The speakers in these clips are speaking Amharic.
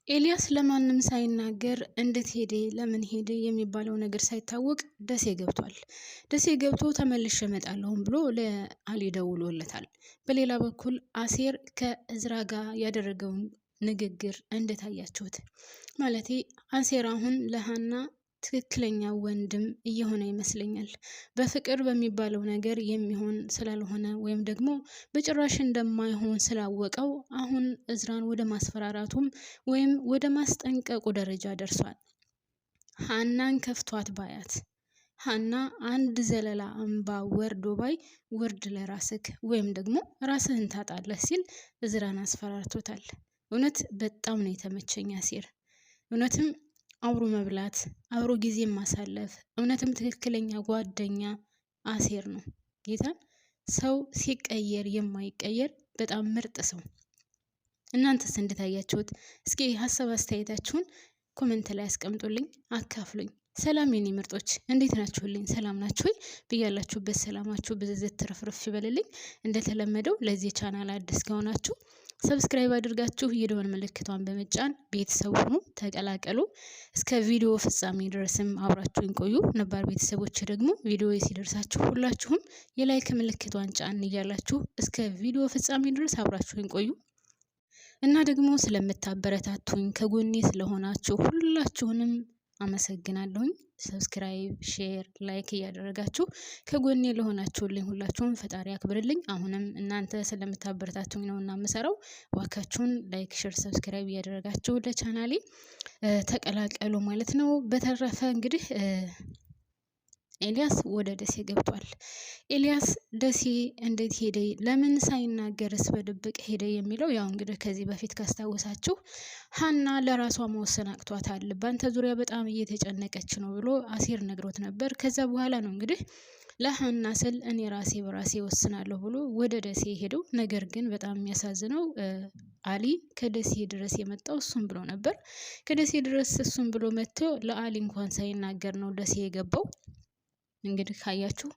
ኤልያስ ለማንም ሳይናገር እንዴት ሄደ ለምን ሄደ የሚባለው ነገር ሳይታወቅ ደሴ ገብቷል። ደሴ ገብቶ ተመልሼ እመጣለሁም ብሎ ለአሊ ደውሎለታል። በሌላ በኩል አሴር ከእዝራ ጋር ያደረገውን ንግግር እንደታያችሁት ማለቴ አሴር አሁን ለሃና ትክክለኛ ወንድም እየሆነ ይመስለኛል። በፍቅር በሚባለው ነገር የሚሆን ስላልሆነ ወይም ደግሞ በጭራሽ እንደማይሆን ስላወቀው አሁን እዝራን ወደ ማስፈራራቱም ወይም ወደ ማስጠንቀቁ ደረጃ ደርሷል። ሃናን ከፍቷት ባያት ሃና አንድ ዘለላ እንባ ወርዶ ባይ ውርድ ለራስክ ወይም ደግሞ ራስህን ታጣለህ ሲል እዝራን አስፈራርቶታል። እውነት በጣም ነው የተመቸኝ አሴር። እውነትም አብሮ መብላት አብሮ ጊዜ ማሳለፍ እውነትም ትክክለኛ ጓደኛ አሴር ነው። ጌታን ሰው ሲቀየር የማይቀየር በጣም ምርጥ ሰው። እናንተስ እንደታያችሁት? እስኪ ሀሳብ አስተያየታችሁን ኮሜንት ላይ አስቀምጡልኝ፣ አካፍሉኝ። ሰላም የኔ ምርጦች እንዴት ናችሁልኝ? ሰላም ናችሁ ወይ? ብያላችሁበት ሰላማችሁ ብዝዝት ትርፍርፍ ይበልልኝ። እንደተለመደው ለዚህ ቻናል አዲስ ከሆናችሁ ሰብስክራይብ አድርጋችሁ የደወል ምልክቷን በመጫን ቤተሰብ ሁኑ፣ ተቀላቀሉ። እስከ ቪዲዮ ፍጻሜ ድረስም አብራችሁን ቆዩ። ነባር ቤተሰቦች ደግሞ ቪዲዮ ሲደርሳችሁ ሁላችሁም የላይክ ምልክቷን ጫን እያላችሁ እስከ ቪዲዮ ፍጻሜ ድረስ አብራችሁን ቆዩ እና ደግሞ ስለምታበረታቱኝ ከጎኔ ስለሆናችሁ ሁላችሁንም አመሰግናለሁኝ። ሰብስክራይብ፣ ሼር፣ ላይክ እያደረጋችሁ ከጎኔ ለሆናችሁልኝ ሁላችሁም ፈጣሪ ያክብርልኝ። አሁንም እናንተ ስለምታበረታቱኝ ነውና የምሰራው። ዋካችሁን ላይክ፣ ሼር፣ ሰብስክራይብ እያደረጋችሁ ለቻናሌ ተቀላቀሉ ማለት ነው። በተረፈ እንግዲህ ኤልያስ ወደ ደሴ ገብቷል። ኤልያስ ደሴ እንዴት ሄደ ለምን ሳይናገርስ በድብቅ ሄደ የሚለው ያው እንግዲህ ከዚህ በፊት ካስታወሳችሁ ሃና ለራሷ መወሰን አቅቷታል፣ በአንተ ዙሪያ በጣም እየተጨነቀች ነው ብሎ አሴር ነግሮት ነበር። ከዛ በኋላ ነው እንግዲህ ለሃና ስል እኔ ራሴ በራሴ ወስናለሁ ብሎ ወደ ደሴ ሄደው። ነገር ግን በጣም የሚያሳዝነው አሊ ከደሴ ድረስ የመጣው እሱም ብሎ ነበር። ከደሴ ድረስ እሱም ብሎ መጥቶ ለአሊ እንኳን ሳይናገር ነው ደሴ የገባው። እንግዲህ ካያችሁ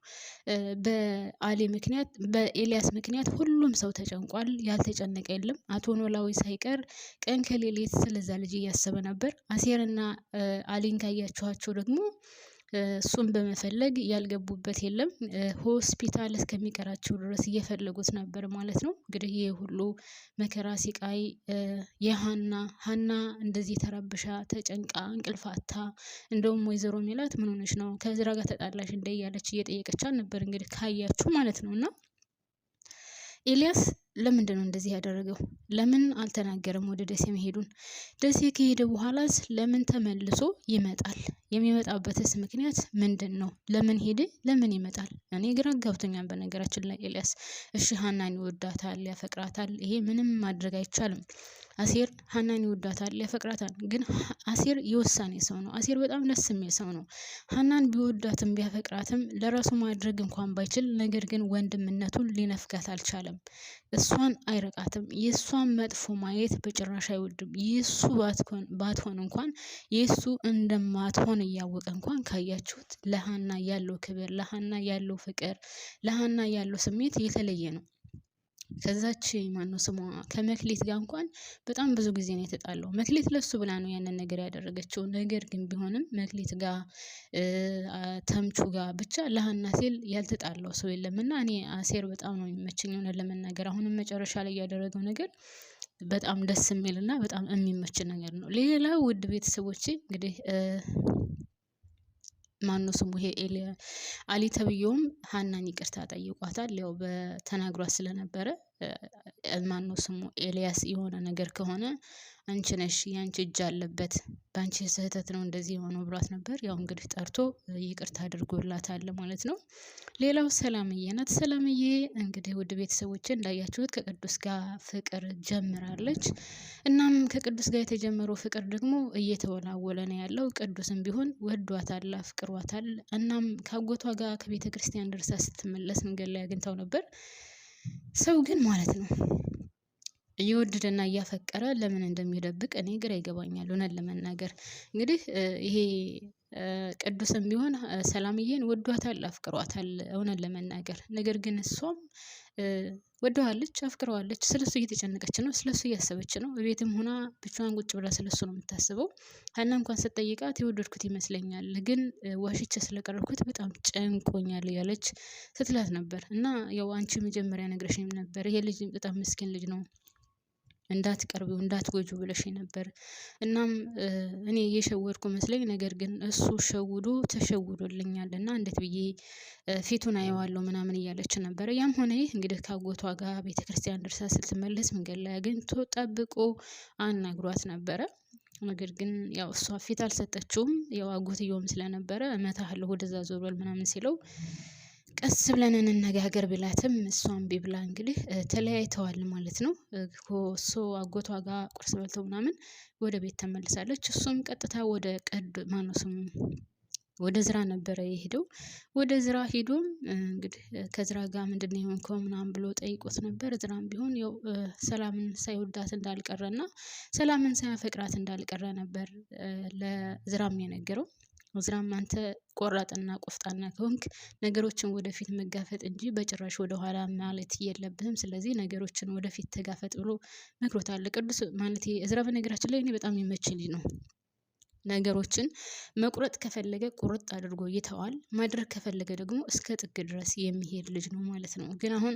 በአሊ ምክንያት በኤልያስ ምክንያት ሁሉም ሰው ተጨንቋል። ያልተጨነቀ የለም። አቶ ኖላዊ ሳይቀር ቀን ከሌሊት ስለዛ ልጅ እያሰበ ነበር። አሴርና አሊን ካያችኋቸው ደግሞ እሱን በመፈለግ ያልገቡበት የለም። ሆስፒታል እስከሚቀራቸው ድረስ እየፈለጉት ነበር ማለት ነው። እንግዲህ ይሄ ሁሉ መከራ ሲቃይ ሃና እንደዚህ ተረብሻ ተጨንቃ እንቅልፋታ እንደውም ወይዘሮ ሜላት ምን ሆነሽ ነው ከዝራ ጋር ተጣላሽ እንደ እያለች እየጠየቀቻት ነበር እንግዲህ ካያችሁ ማለት ነው። እና ኤልያስ ለምንድን ነው እንደዚህ ያደረገው? ለምን አልተናገረም ወደ ደሴ መሄዱን? ደሴ ከሄደ በኋላስ ለምን ተመልሶ ይመጣል? የሚመጣበትስ ምክንያት ምንድን ነው? ለምን ሄደ? ለምን ይመጣል? እኔ ግራ ገብቶኛል በነገራችን ላይ ኤልያስ። እሺ ሃናን ይወዳታል፣ ያፈቅራታል። ይሄ ምንም ማድረግ አይቻልም። አሴር ሃናን ይወዳታል፣ ያፈቅራታል። ግን አሴር የውሳኔ ሰው ነው። አሴር በጣም ደስ የሚል ሰው ነው። ሃናን ቢወዳትም ቢያፈቅራትም ለራሱ ማድረግ እንኳን ባይችል፣ ነገር ግን ወንድምነቱን ሊነፍጋት አልቻለም። እሷን አይረቃትም። የእሷን መጥፎ ማየት በጭራሽ አይወድም። የእሱ ባትሆን እንኳን የእሱ እንደማትሆን እያወቀ እንኳን ካያችሁት ለሃና ያለው ክብር፣ ለሃና ያለው ፍቅር፣ ለሃና ያለው ስሜት የተለየ ነው። ከዛች ማነው ስሟ ከመክሊት ጋር እንኳን በጣም ብዙ ጊዜ ነው የተጣለው። መክሊት ለሱ ብላ ነው ያንን ነገር ያደረገችው። ነገር ግን ቢሆንም መክሊት ጋር ተምቹ ጋር ብቻ ለሃና ሲል ያልተጣለው ሰው የለም። እና እኔ አሴር በጣም ነው የሚመቸኝ ሆነ ለመናገር። አሁንም መጨረሻ ላይ ያደረገው ነገር በጣም ደስ የሚልና በጣም የሚመች ነገር ነው። ሌላ ውድ ቤተሰቦቼ እንግዲህ ማነው ስሙ ይሄ አሊ ተብየውም ሃናን ይቅርታ ጠይቋታል። ያው በተናግሯት ስለነበረ ማነው ስሙ ኤልያስ የሆነ ነገር ከሆነ አንቺ ነሽ ያንቺ እጅ አለበት፣ ባንቺ ስህተት ነው እንደዚህ የሆነው ብሏት ነበር። ያው እንግዲህ ጠርቶ ይቅርታ አድርጎላታል ማለት ነው። ሌላው ሰላምዬ ናት። ሰላምዬ እንግዲህ ውድ ቤተሰቦቼ እንዳያችሁት ከቅዱስ ጋር ፍቅር ጀምራለች። እናም ከቅዱስ ጋር የተጀመረው ፍቅር ደግሞ እየተወላወለ ነው ያለው። ቅዱስም ቢሆን ወዷታል፣ አፍቅሯታል። እናም ከአጎቷ ጋር ከቤተ ክርስቲያን ደርሳ ስትመለስ መንገድ ላይ አግኝታው ነበር። ሰው ግን ማለት ነው እየወደደና እያፈቀረ ለምን እንደሚደብቅ እኔ ግራ ይገባኛል። እውነት ለመናገር እንግዲህ ይሄ ቅዱስም ቢሆን ሰላምዬን ወዷታል፣ አፍቅሯታል እውነት ለመናገር ነገር ግን እሷም ወደዋለች፣ አፍቅረዋለች። ስለሱ እየተጨነቀች ነው፣ ስለሱ እያሰበች ነው። ቤትም ሆና ብቻዋን ቁጭ ብላ ስለሱ ነው የምታስበው። ሀና እንኳን ስትጠይቃት የወደድኩት ይመስለኛል ግን ዋሽቼ ስለቀረብኩት በጣም ጨንቆኛል እያለች ስትላት ነበር። እና ያው አንቺ መጀመሪያ ነግረሽኝ ነበር ይሄ ልጅ በጣም ምስኪን ልጅ ነው እንዳትቀርቢው እንዳትጎጁ ብለሽኝ ነበር። እናም እኔ እየሸወድኩ መስለኝ ነገር ግን እሱ ሸውዶ ተሸውዶልኛል እና እንዴት ብዬ ፊቱን አየዋለሁ ምናምን እያለች ነበረ። ያም ሆነ ይህ እንግዲህ ካጎቷ ጋር ቤተክርስቲያን ደርሳ ስትመለስ መንገድ ላይ አግኝቶ ጠብቆ አናግሯት ነበረ። ነገር ግን ያው እሷ ፊት አልሰጠችውም። ያው አጎትየውም ስለነበረ እመታሃለሁ ወደዛ ዞር በል ምናምን ሲለው ቀስ ብለን እንነጋገር ቢላትም እሷም እምቢ ብላ እንግዲህ ተለያይተዋል ማለት ነው። እሱ አጎቷ ጋር ቁርስ በልተው ምናምን ወደ ቤት ተመልሳለች። እሱም ቀጥታ ወደ ማነው ስሙ ወደ ዝራ ነበረ የሄደው። ወደ ዝራ ሄዶም እንግዲህ ከዝራ ጋር ምንድነው የሆንከው ምናምን ብሎ ጠይቆት ነበር። ዝራም ቢሆን ያው ሰላምን ሳይወዳት እንዳልቀረና ሰላምን ሳያፈቅራት እንዳልቀረ ነበር ለዝራም የነገረው። ዝራም አንተ ቆራጥና ቆፍጣና ከሆንክ ነገሮችን ወደፊት መጋፈጥ እንጂ በጭራሽ ወደ ኋላ ማለት የለብህም። ስለዚህ ነገሮችን ወደፊት ተጋፈጥ ብሎ መክሮታል። ቅዱስ ማለት እዝራ በነገራችን ላይ እኔ በጣም የሚመችኝ ልጅ ነው። ነገሮችን መቁረጥ ከፈለገ ቁርጥ አድርጎ ይተዋል። ማድረግ ከፈለገ ደግሞ እስከ ጥግ ድረስ የሚሄድ ልጅ ነው ማለት ነው። ግን አሁን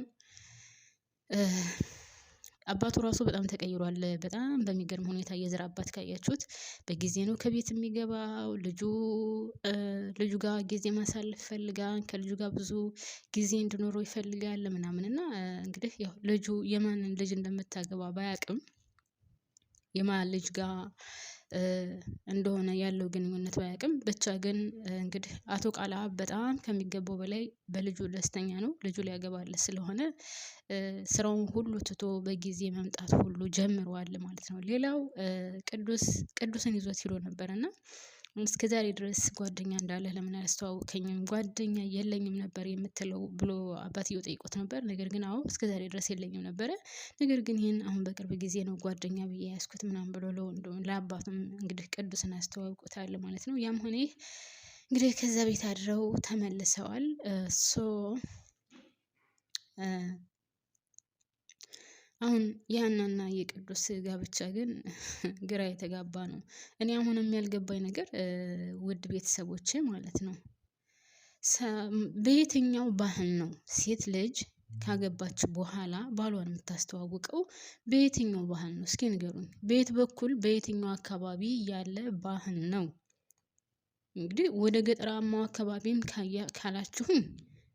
አባቱ ራሱ በጣም ተቀይሯል። በጣም በሚገርም ሁኔታ የዝራ አባት ካያችሁት በጊዜ ነው ከቤት የሚገባው። ልጁ ጋር ጊዜ ማሳለፍ ይፈልጋል። ከልጁ ጋር ብዙ ጊዜ እንዲኖረው ይፈልጋል ምናምን እና እንግዲህ ያው ልጁ የማንን ልጅ እንደምታገባ ባያውቅም የማን ልጅ ጋር እንደሆነ ያለው ግንኙነት ባያውቅም ብቻ ግን እንግዲህ አቶ ቃልአብ በጣም ከሚገባው በላይ በልጁ ደስተኛ ነው። ልጁ ሊያገባለት ስለሆነ ስራውን ሁሉ ትቶ በጊዜ መምጣት ሁሉ ጀምሯል ማለት ነው። ሌላው ቅዱስን ይዞት ሄዶ ነበር እና እስከዛሬ ድረስ ጓደኛ እንዳለህ ለምን አላስተዋወቀኝም? ጓደኛ የለኝም ነበር የምትለው ብሎ አባትየው ጠይቆት ነበር። ነገር ግን አዎ እስከዛሬ ድረስ የለኝም ነበረ። ነገር ግን ይህን አሁን በቅርብ ጊዜ ነው ጓደኛ ብዬ ያዝኩት ምናምን ብሎ ለአባቱም እንግዲህ ቅዱስን አስተዋውቆታል ማለት ነው። ያም ሆነ ይህ እንግዲህ ከዛ ቤት አድረው ተመልሰዋል። አሁን የሀናና የቅዱስ ጋብቻ ግን ግራ የተጋባ ነው። እኔ አሁንም ያልገባኝ ነገር ውድ ቤተሰቦቼ ማለት ነው በየትኛው ባህል ነው ሴት ልጅ ካገባች በኋላ ባሏን የምታስተዋውቀው? በየትኛው ባህል ነው እስኪ ንገሩኝ። በየት በኩል በየትኛው አካባቢ ያለ ባህል ነው? እንግዲህ ወደ ገጠራማው አካባቢም ካላችሁኝ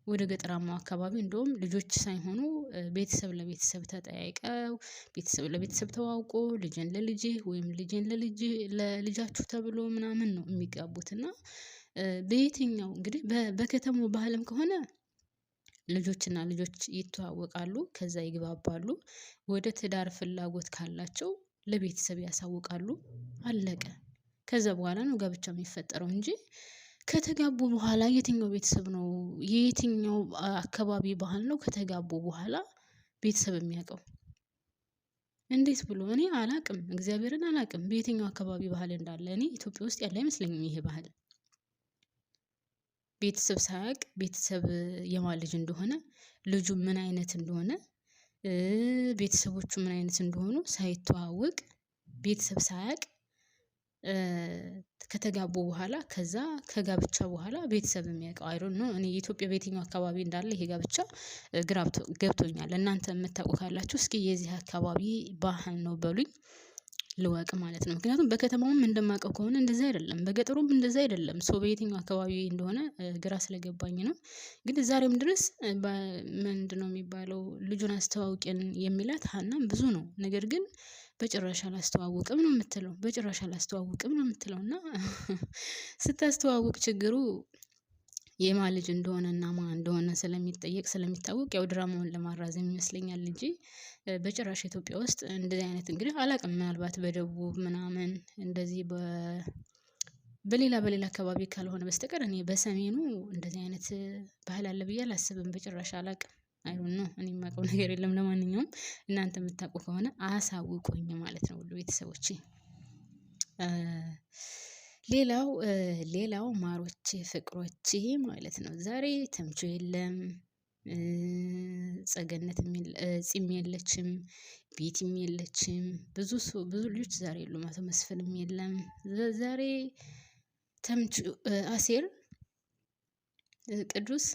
ወደ ገጠራማው አካባቢ እንደውም ልጆች ሳይሆኑ ቤተሰብ ለቤተሰብ ተጠያይቀው ቤተሰብ ለቤተሰብ ተዋውቆ ልጅን ለልጅህ ወይም ልጅን ለልጃችሁ ተብሎ ምናምን ነው የሚጋቡት። እና በየትኛው እንግዲህ በከተማው ባህልም ከሆነ ልጆችና ልጆች ይተዋወቃሉ፣ ከዛ ይግባባሉ። ወደ ትዳር ፍላጎት ካላቸው ለቤተሰብ ያሳውቃሉ፣ አለቀ። ከዛ በኋላ ነው ጋብቻ የሚፈጠረው እንጂ ከተጋቡ በኋላ የትኛው ቤተሰብ ነው የየትኛው አካባቢ ባህል ነው ከተጋቡ በኋላ ቤተሰብ የሚያውቀው? እንዴት ብሎ እኔ አላቅም፣ እግዚአብሔርን አላቅም በየትኛው አካባቢ ባህል እንዳለ። እኔ ኢትዮጵያ ውስጥ ያለ አይመስለኝም ይሄ ባህል። ቤተሰብ ሳያውቅ ቤተሰብ የማን ልጅ እንደሆነ ልጁ ምን አይነት እንደሆነ ቤተሰቦቹ ምን አይነት እንደሆኑ ሳይተዋወቅ ቤተሰብ ሳያውቅ ከተጋቡ በኋላ ከዛ ከጋብቻ በኋላ ቤተሰብ የሚያውቀው አይ ዶንት ኖ። እኔ የኢትዮጵያ በየትኛው አካባቢ እንዳለ ይሄ ጋብቻ ግራ ገብቶኛል። እናንተ የምታውቁ ካላችሁ እስኪ የዚህ አካባቢ ባህል ነው በሉኝ ልወቅ ማለት ነው። ምክንያቱም በከተማውም እንደማውቀው ከሆነ እንደዛ አይደለም፣ በገጠሩም እንደዛ አይደለም። ሰው በየትኛው አካባቢ እንደሆነ ግራ ስለገባኝ ነው። ግን ዛሬም ድረስ ምንድነው የሚባለው ልጁን አስተዋውቄን የሚላት ሀናም ብዙ ነው። ነገር ግን በጭራሽ አላስተዋውቅም ነው የምትለው፣ በጭራሽ አላስተዋውቅም ነው የምትለው። እና ስታስተዋውቅ ችግሩ የማን ልጅ እንደሆነና ማን እንደሆነ ስለሚታወቅ ያው ድራማውን ለማራዘም ይመስለኛል እንጂ በጭራሽ ኢትዮጵያ ውስጥ እንደዚህ አይነት እንግዲህ አላውቅም። ምናልባት በደቡብ ምናምን እንደዚህ በሌላ አካባቢ ካልሆነ በስተቀር እኔ በሰሜኑ እንደዚህ አይነት ባህል አለ ብዬ አላስብም። በጭራሽ አላውቅም። አይዶን ነው እኔ የማውቀው ነገር የለም። ለማንኛውም እናንተ የምታውቁ ከሆነ አሳውቁኝ ማለት ነው ሁሉ ቤተሰቦቼ። ሌላው ማሮቼ ፍቅሮቼ ማለት ነው ዛሬ ተምቹ የለም። ጸገነት ጺም የለችም። ቤቲም የለችም። ብዙ ልጆች ዛሬ የሉም። አቶ መስፍንም የለም ዛሬ። ተምቹ አሴር፣ ቅዱስ፣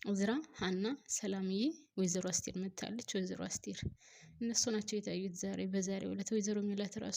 እዝራ፣ ሀና፣ ሰላምዬ፣ ወይዘሮ አስቴር መታለች። ወይዘሮ አስቴር እነሱ ናቸው የታዩት ዛሬ በዛሬው ዕለት። ወይዘሮ ሜላት ራሱ